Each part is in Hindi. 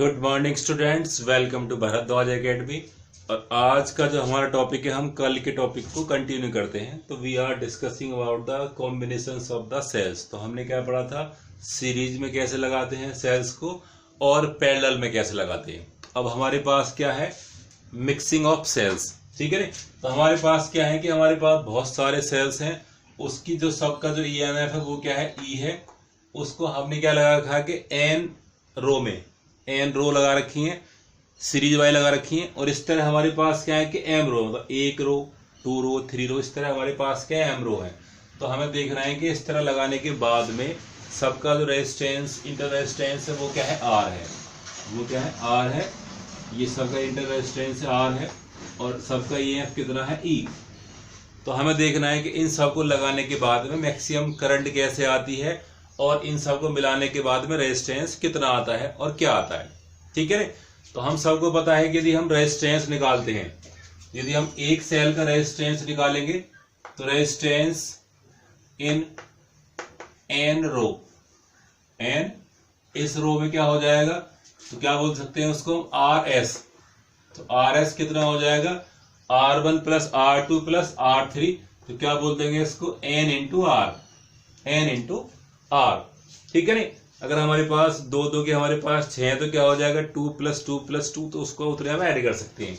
Good morning students, welcome to Bharadwaj academy. और आज का जो हमारा टॉपिक है, हम कल के टॉपिक को कंटिन्यू करते हैं। तो we are discussing about the combinations of the cells. तो हमने क्या पढ़ा था, सीरीज में कैसे लगाते हैं सेल्स को और पैरेलल में कैसे लगाते हैं। अब हमारे पास क्या है, मिक्सिंग ऑफ सेल्स, ठीक है। तो हमारे पास क्या है कि हमारे पास बहुत सारे सेल्स हैं, उसकी जो सबका जो ईएमएफ है वो क्या है, ई है। उसको हमने क्या लगा रखा है कि एन रो में एन रो लगा रखी है, सीरीज वाई लगा रखी है। और इस तरह हमारे पास क्या है कि एम रो, मतलब एक रो, टू रो, थ्री रो, इस तरह हमारे पास क्या है, एम रो है। तो हमें देख रहे हैं कि इस तरह लगाने के बाद में सबका जो रेजिस्टेंस, इंटर रेजिस्टेंस है वो क्या है, आर है। वो क्या है, आर है। ये सबका इंटर रेजिस्टेंस आर है और सबका ईएमएफ कितना है, ई। तो हमें देखना है कि इन सबको लगाने के बाद में मैक्सिमम करंट कैसे आती है और इन सबको मिलाने के बाद में रेजिस्टेंस कितना आता है और क्या आता है, ठीक है। तो हम सबको पता है कि यदि हम रेजिस्टेंस निकालते हैं, यदि हम एक सेल का रेजिस्टेंस निकालेंगे तो resistance in n row, n इस रो में क्या हो जाएगा, तो क्या बोल सकते हैं उसको, आर एस। तो आर एस कितना हो जाएगा, R1 plus R2 plus R3। तो क्या बोल देंगे इसको, n into r, n into r, ठीक है। नहीं, अगर हमारे पास दो दो के हमारे पास 6 तो क्या हो जाएगा, 2 प्लस 2 प्लस 2, तो उसको उतने हम ऐड कर सकते हैं।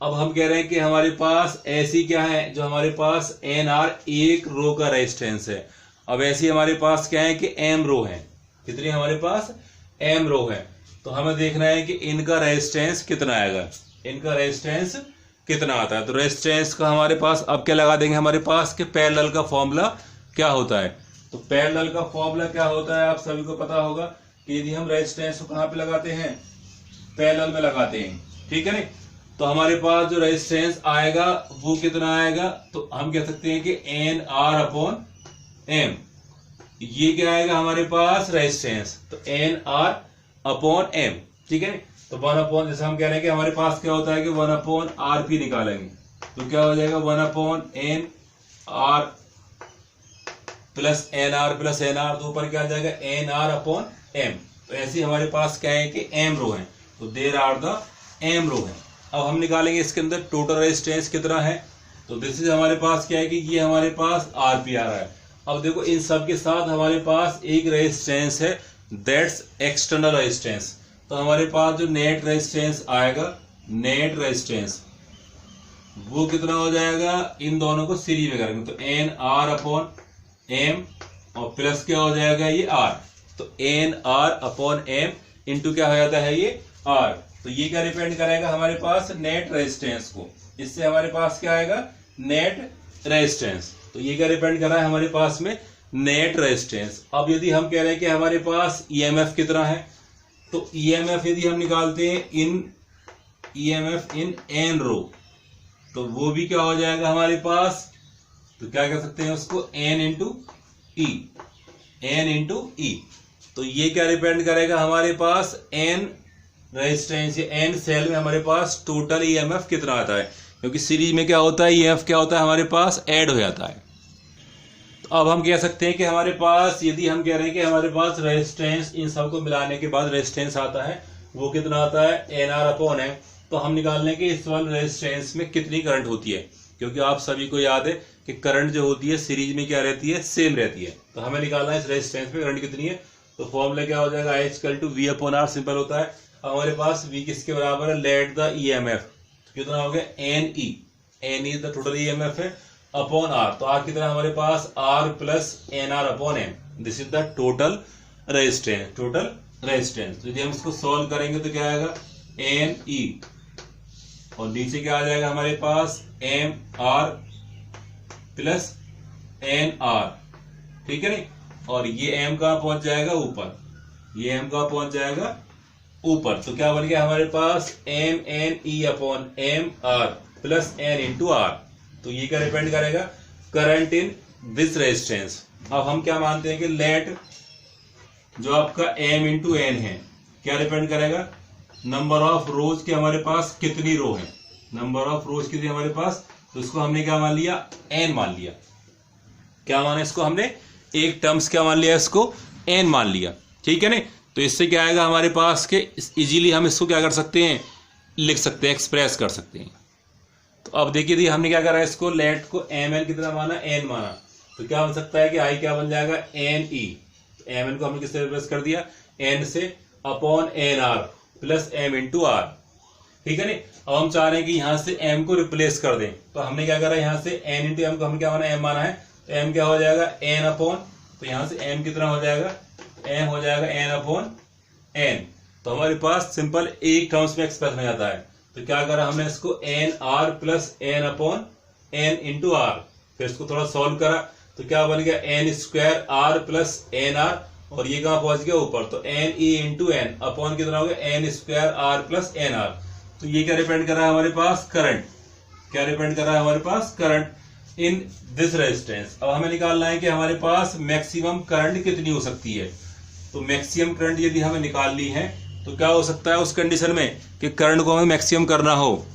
अब हम कह रहे हैं कि हमारे पास ऐसी क्या है, जो हमारे पास एन आर एक रो का रेजिस्टेंस है। अब ऐसी हमारे पास क्या है कि एम रो है, कितनी हमारे पास एम रो है। तो हमें देखना है कि इनका रेजिस्टेंस कितना आएगा, इनका रेजिस्टेंस कितना आता है। तो रेजिस्टेंस का हमारे पास अब क्या लगा देंगे, हमारे पास कि पैरेलल का फॉर्मूला क्या होता है। तो पैरेलल का फॉर्मूला क्या होता है, आप सभी को पता होगा कि यदि हम रेजिस्टेंस को कहां पे लगाते हैं, पैरेलल में लगाते हैं, ठीक है। नहीं, तो हमारे पास जो रेजिस्टेंस आएगा वो कितना आएगा, तो हम कह सकते हैं कि एन आर अपॉन एम। ये क्या आएगा हमारे पास रेजिस्टेंस, तो एन आर अपॉन एम, ठीक है। तो 1 अपॉन, जैसे हम कह रहे हैं कि हमारे पास क्या होता है कि 1 अपॉन आर पी निकालेंगे, तो क्या हो जाएगा 1 upon n r plus N r plus N r. तो ऊपर क्या आ जाएगा, एन आर अपॉन एम। तो ऐसे हमारे पास क्या है कि एम रो है, तो देयर आर द एम रो है। अब हम निकालेंगे इसके अंदर टोटल रेजिस्टेंस कितना है। तो दिस इज हमारे पास क्या है कि ये हमारे पास आर पी आ रहा है। अब देखो इन सब के साथ हमारे पास एक रेजिस्टेंस है, दैट्स एक्सटर्नल रेजिस्टेंस। तो हमारे पास जो नेट रेजिस्टेंस आएगा, नेट रेजिस्टेंस वो कितना हो जाएगा, इन दोनों को सीरीज में करेंगे तो एन आर अपॉन एम और प्लस क्या हो जाएगा ये आर। तो n are upon m into क्या हो जाता है ये आर। तो ये क्या डिपेंड करेगा हमारे पास, नेट रेजिस्टेंस को। इससे हमारे पास क्या आएगा, नेट रेजिस्टेंस। तो ये क्या डिपेंड कर रहा है हमारे पास में, नेट रेजिस्टेंस। अब यदि हम कह रहे हैं कि हमारे पास ईएमएफ कितना है, तो ईएमएफ यदि हम निकालते हैं इन ईएमएफ इन एन रो, तो वो भी क्या हो जाएगा हमारे पास, तो क्या कह सकते हैं उसको, N into E, N into ई। तो ये क्या डिपेंड करेगा हमारे पास, एन रेजिस्टेंस, एन सेल में हमारे पास टोटल ईएमएफ कितना आता है, क्योंकि सीरीज में क्या होता है, ईएमएफ क्या होता है हमारे पास ऐड हो जाता है। तो अब हम कह सकते हैं कि हमारे पास, यदि हम कह रहे हैं कि हमारे पास रेजिस्टेंस इन सबको मिलाने के बाद रेजिस्टेंस आता है, वो कितना आता है, एन आर अपॉन एम। तो हम निकाल लें कि इस वाले रेजिस्टेंस में कितनी करंट होती है, क्योंकि आप सभी को याद है कि करंट जो होती है सीरीज में क्या रहती है, सेम रहती है। तो हमें निकालना है इस रेजिस्टेंस में करंट कितनी है। तो फॉर्मूला क्या हो जाएगा, I equal to V upon R, simple होता है। हमारे पास वी किसके बराबर है, लेट द ईएमएफ कितना हो गया, N E, N E the total EMF है अपॉन आर। तो आर कितना हमारे पास, R plus N R upon M, this is the total resistance, total resistance. तो यदि हम इसको सोल्व करेंगे तो क्या आएगा, एन ई और नीचे क्या आ जाएगा हमारे पास, M R plus N R, ठीक है नहीं। और ये एम कहां पहुंच जाएगा, ऊपर, ये एम कहां पहुंच जाएगा ऊपर। तो क्या बन गया हमारे पास, एम एन ई upon M R plus N into R. तो ये क्या डिपेंड करेगा, करंट इन दिस रेजिस्टेंस। अब हम क्या मानते हैं कि लेट जो आपका एम इंटू एन है, क्या डिपेंड करेगा, नंबर ऑफ रोज के हमारे पास कितनी रो है, नंबर ऑफ रोज कितनी हमारे पास। तो इसको हमने क्या मान लिया, एन मान लिया। क्या माना इसको हमने, एक टर्म्स क्या मान लिया, इसको एन मान लिया, ठीक है नहीं। तो इससे क्या आएगा हमारे पास के इजीली हम इसको क्या कर सकते हैं, लिख सकते हैं, एक्सप्रेस कर सकते हैं। तो अब देखिए दी हमने क्या करा, इसको लेट को एम एन कितना माना, एन माना, तो क्या बन सकता है कि आई क्या बन जाएगा, एन ई। तो एम एन को हमने किससे रिप्लेस कर दिया, एन से, upon n r plus m into r, ठीक है नहीं। अब हम चाह रहे हैं कि यहाँ से m को रिप्लेस कर दें, तो हमने क्या करा, यहाँ से n इंटू एम को हमने क्या माना, m माना है, तो m क्या हो जाएगा, n अपॉन, तो यहाँ से m कितना हो जाएगा, m हो जाएगा n अपॉन n। तो हमारे पास सिंपल एक टर्म्स में एक्सप्रेस हो जाता है। तो क्या करा हमने, इसको n r plus n upon n into r, फिर इसको थोड़ा सॉल्व करा, तो क्या बन गया, n square r plus n r, और ये कहाँ पहुंच गया, ऊपर, तो n e into n upon कितना हो गया, n square r plus n r। तो ये क्या रिप्रेजेंट कर रहा है हमारे पास, करंट, क्या रिप्रेजेंट कर रहा है हमारे पास, करंट इन दिस रेजिस्टेंस। अब हमें निकालना है कि हमारे पास मैक्सिमम करंट कितनी हो सकती है। तो मैक्सिमम करंट यदि हमें निकालनी है तो क्या हो सकता है उस कंडीशन में कि करंट को हमें मैक्सिमम करना हो।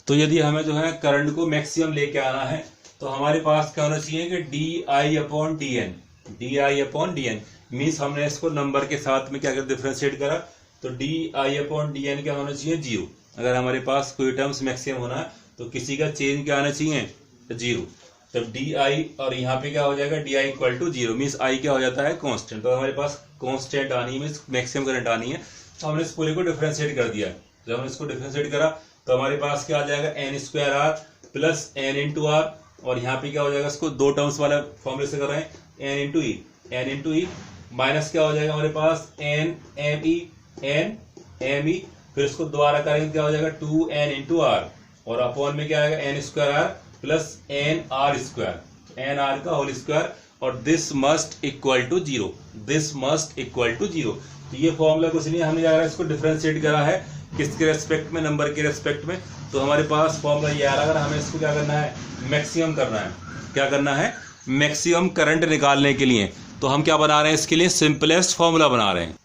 तो यदि हमें जो है करंट को मैक्सिमम लेके आना है तो हमारे पास क्या होना चाहिए कि d i upon d n, d i upon d n means हमने इसको नंबर के साथ में क्या कर डिफ्रेंशिएट करा, तो d i upon d n क्या होना चाहिए, जीरो। अगर हमारे पास कोई टर्म्स मैक्सिमम होना है तो किसी का चेंज क्या आना चाहिए, जीरो। तब डी आई और यहाँ पे क्या हो जाएगा, d i equal to zero means i क्या हो जाता है, कांस्टेंट। तो हमारे पास कांस्टेंट आनी है मीन्स मैक्सिमम करंट आनी है। तो हमने इस पूरे को डिफ्रेंशिएट कर दिया। जब हमने इसको डिफ्रेंशिएट करा तो हमारे पास क्या आ जाएगा, n square are plus N into are, और यहाँ पे क्या हो जाएगा, इसको दो टर्म्स वाला फॉर्मूले से कर रहे हैं, N into E, N into E minus क्या हो जाएगा हमारे पास, N M E, N M E, फिर इसको दोबारा करेंगे क्या हो जाएगा, टू एन इंटू आर, और अपॉन में क्या आएगा, N square are plus N R square, N R का होल स्क्वायर, और this must equal to zero, this must equal to zero. तो ये फॉर्मूला कुछ नहीं, हमने क्या करा, इसको डिफरेंशिएट करा है किसके रेस्पेक्ट में, नंबर के रेस्पेक्ट में। तो हमारे पास फॉर्मूला ये आ रहा है। अगर हमें इसको क्या करना है, मैक्सिमम करना है, क्या करना है, मैक्सिमम करंट निकालने के लिए, तो हम क्या बना रहे हैं, इसके लिए सिंपलेस्ट फॉर्मूला बना रहे हैं।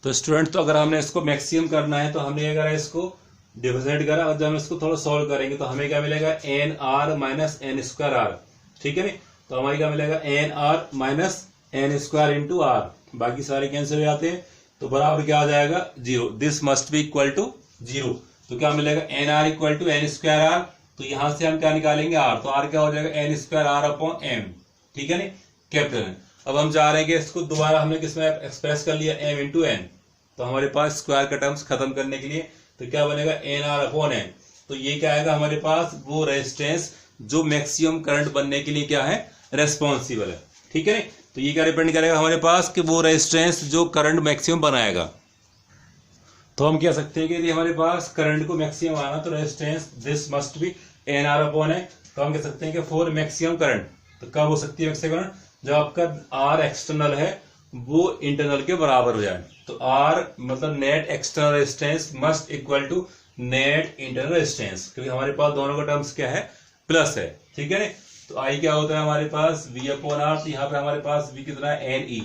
तो स्टूडेंट, तो अगर हमने इसको मैक्सिमम करना है तो हमने क्या करा, इसको डिफरेंशिएट करा, और जब हम इसको थोड़ा सॉल्व करेंगे तो हमें क्या मिलेगा, n r minus n square r, ठीक है नहीं। तो हमारी क्या मिलेगा, n r minus n square into r, बाकी सारे कैंसिल हो जाते हैं, तो बराबर क्या आ जाएगा, zero. This must be equal to zero. तो क्या मिलेगा, n r equal to n square r, तो यहां से हम क्या निकालेंगे, आर, तो आर क्या हो जाएगा, n square r upon m, ठीक है नहीं, कैपिटल। अब हम चाह रहे हैं कि इसको दोबारा हमने किसमें एक्सप्रेस कर लिया, एम इंटू एन, तो हमारे पास स्क्वायर का टर्म्स खत्म करने के लिए तो क्या बनेगा, एन आर अपॉन एन। तो ये क्या आएगा हमारे पास, वो रेजिस्टेंस जो मैक्सिमम करंट बनने के लिए क्या है, रेस्पॉन्सिबल है, ठीक है। तो ये क्या डिपेंड करेगा हमारे पास कि वो रेजिस्टेंस जो करंट मैक्सिमम बनाएगा। तो हम कह सकते हैं कि यदि हमारे पास करंट को मैक्सिमम आना तो resistance this must be n are upon है। तो हम कह सकते हैं कि फॉर मैक्सिमम करंट, तो कब हो सकती है मैक्सिमम करंट, जब आपका आर एक्सटर्नल है वो इंटरनल के बराबर हो जाए। तो आर मतलब net external resistance must equal to net internal resistance, क्योंकि हमारे पास दोनों का टर्म्स क्या है, प्लस है, ठीक है। तो आई क्या होता है हमारे पास, वी अपॉन आर, तो यहाँ पे हमारे पास वी कितना है, एन ई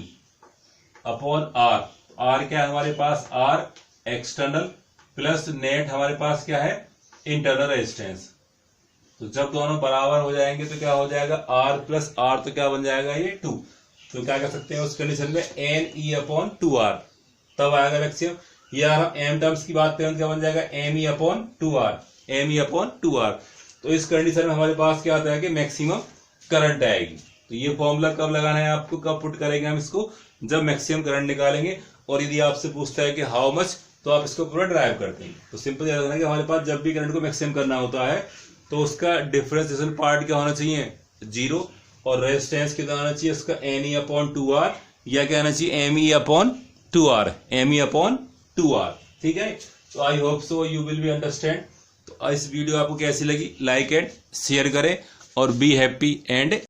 अपॉन आर, आर क्या है हमारे पास, आर एक्सटर्नल प्लस नेट हमारे पास क्या है, इंटरनल रेजिस्टेंस। तो जब दोनों बराबर हो जाएंगे तो क्या हो जाएगा, आर प्लस आर, तो क्या बन जाएगा ये 2। तो क्या कर सकते हैं उस कंडीशन में, एन ई अपॉन 2r, तब आएगा मैक्सिमम। या हम एम टर्म्स की बात करें तो क्या बन जाएगा, m e upon 2r, m e upon 2r। तो इस कंडीशन में हमारे पास क्या आता है कि मैक्सिमम करंट आएगी। तो ये फॉर्मूला कब लगाना है आपको, कब पुट करेंगे हम इसको, जब मैक्सिमम करंट निकालेंगे। और यदि आपसे पूछता है कि हाउ मच, तो आप इसको पूरा ड्राइव करते हैं। तो सिंपल याद रखना कि हमारे पास जब भी करंट को मैक्सिमम करना होता है तो उसका डिफरेंशिएशन पार्ट क्या होना चाहिए, जीरो, और रेजिस्टेंस कितना आना चाहिए उसका, एन ई अपॉन 2r, या क्या आना चाहिए, m e upon 2r, m e upon 2r, ठीक है। तो I hope so you will be understand. तो इस वीडियो आपको कैसी लगी, लाइक एंड शेयर करें, और बी हैप्पी एंड